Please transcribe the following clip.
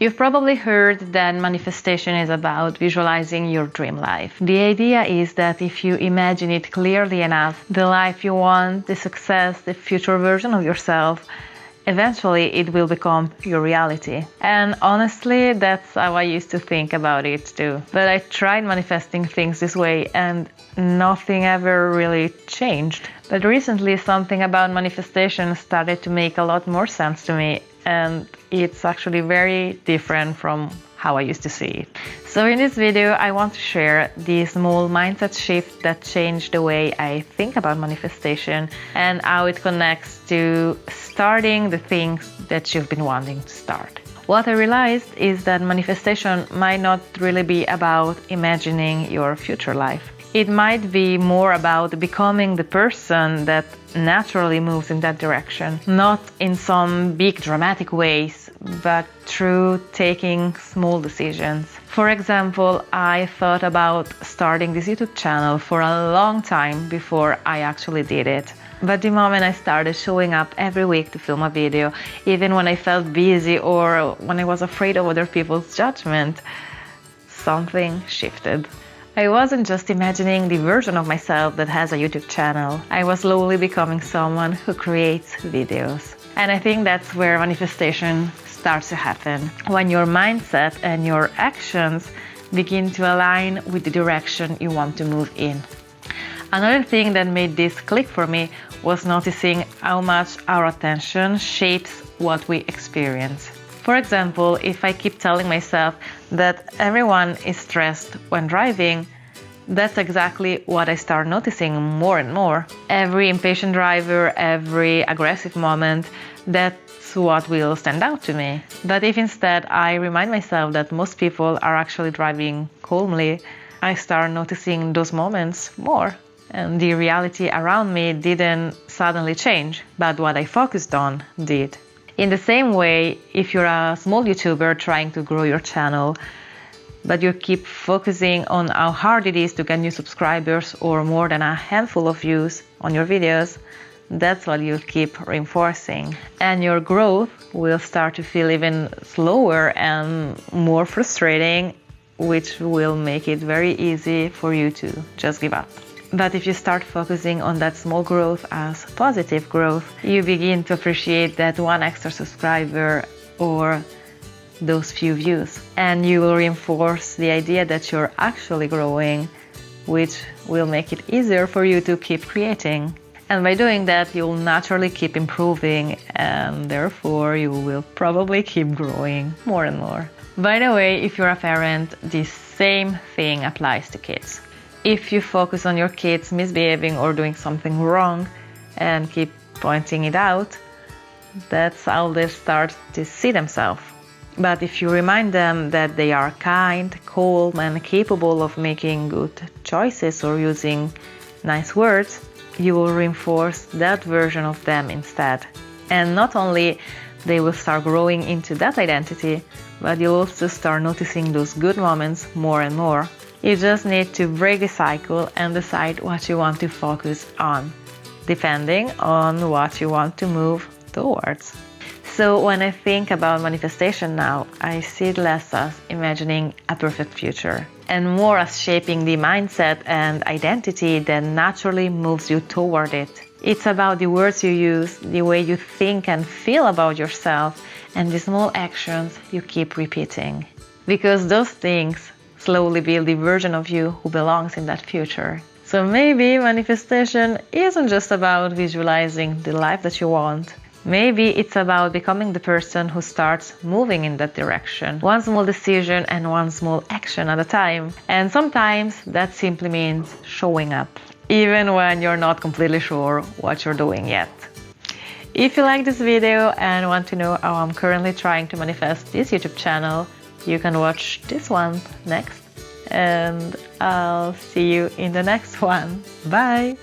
You've probably heard that manifestation is about visualizing your dream life. The idea is that if you imagine it clearly enough, the life you want, the success, the future version of yourself, eventually it will become your reality. And honestly, that's how I used to think about it too. But I tried manifesting things this way and nothing ever really changed. But recently something about manifestation started to make a lot more sense to me, and it's actually very different from how I used to see it. So in this video, I want to share the small mindset shift that changed the way I think about manifestation and how it connects to starting the things that you've been wanting to start. What I realized is that manifestation might not really be about imagining your future life. It might be more about becoming the person that naturally moves in that direction, not in some big dramatic ways, but through taking small decisions. For example, I thought about starting this YouTube channel for a long time before I actually did it. But the moment I started showing up every week to film a video, even when I felt busy or when I was afraid of other people's judgment, something shifted. I wasn't just imagining the version of myself that has a YouTube channel. I was slowly becoming someone who creates videos. And I think that's where manifestation starts to happen, when your mindset and your actions begin to align with the direction you want to move in. Another thing that made this click for me was noticing how much our attention shapes what we experience. For example, if I keep telling myself that everyone is stressed when driving, that's exactly what I start noticing more and more. Every impatient driver, every aggressive moment, that's what will stand out to me. But if instead I remind myself that most people are actually driving calmly, I start noticing those moments more. And the reality around me didn't suddenly change, but what I focused on did. In the same way, if you're a small YouTuber trying to grow your channel, but you keep focusing on how hard it is to get new subscribers or more than a handful of views on your videos, that's what you'll keep reinforcing. And your growth will start to feel even slower and more frustrating, which will make it very easy for you to just give up. But if you start focusing on that small growth as positive growth, you begin to appreciate that one extra subscriber or those few views. And you will reinforce the idea that you're actually growing, which will make it easier for you to keep creating. And by doing that, you'll naturally keep improving, and therefore you will probably keep growing more and more. By the way, if you're a parent, the same thing applies to kids. If you focus on your kids misbehaving or doing something wrong and keep pointing it out, that's how they start to see themselves. But if you remind them that they are kind, calm, and capable of making good choices or using nice words, you will reinforce that version of them instead. And not only they will start growing into that identity, but you'll also start noticing those good moments more and more. You just need to break the cycle and decide what you want to focus on, depending on what you want to move towards. So when I think about manifestation now, I see it less as imagining a perfect future and more as shaping the mindset and identity that naturally moves you toward it. It's about the words you use, the way you think and feel about yourself, and the small actions you keep repeating. Because those things slowly build the version of you who belongs in that future. So maybe manifestation isn't just about visualizing the life that you want. Maybe it's about becoming the person who starts moving in that direction, one small decision and one small action at a time. And sometimes that simply means showing up, even when you're not completely sure what you're doing yet. If you like this video and want to know how I'm currently trying to manifest this YouTube channel, you can watch this one next. And I'll see you in the next one. Bye!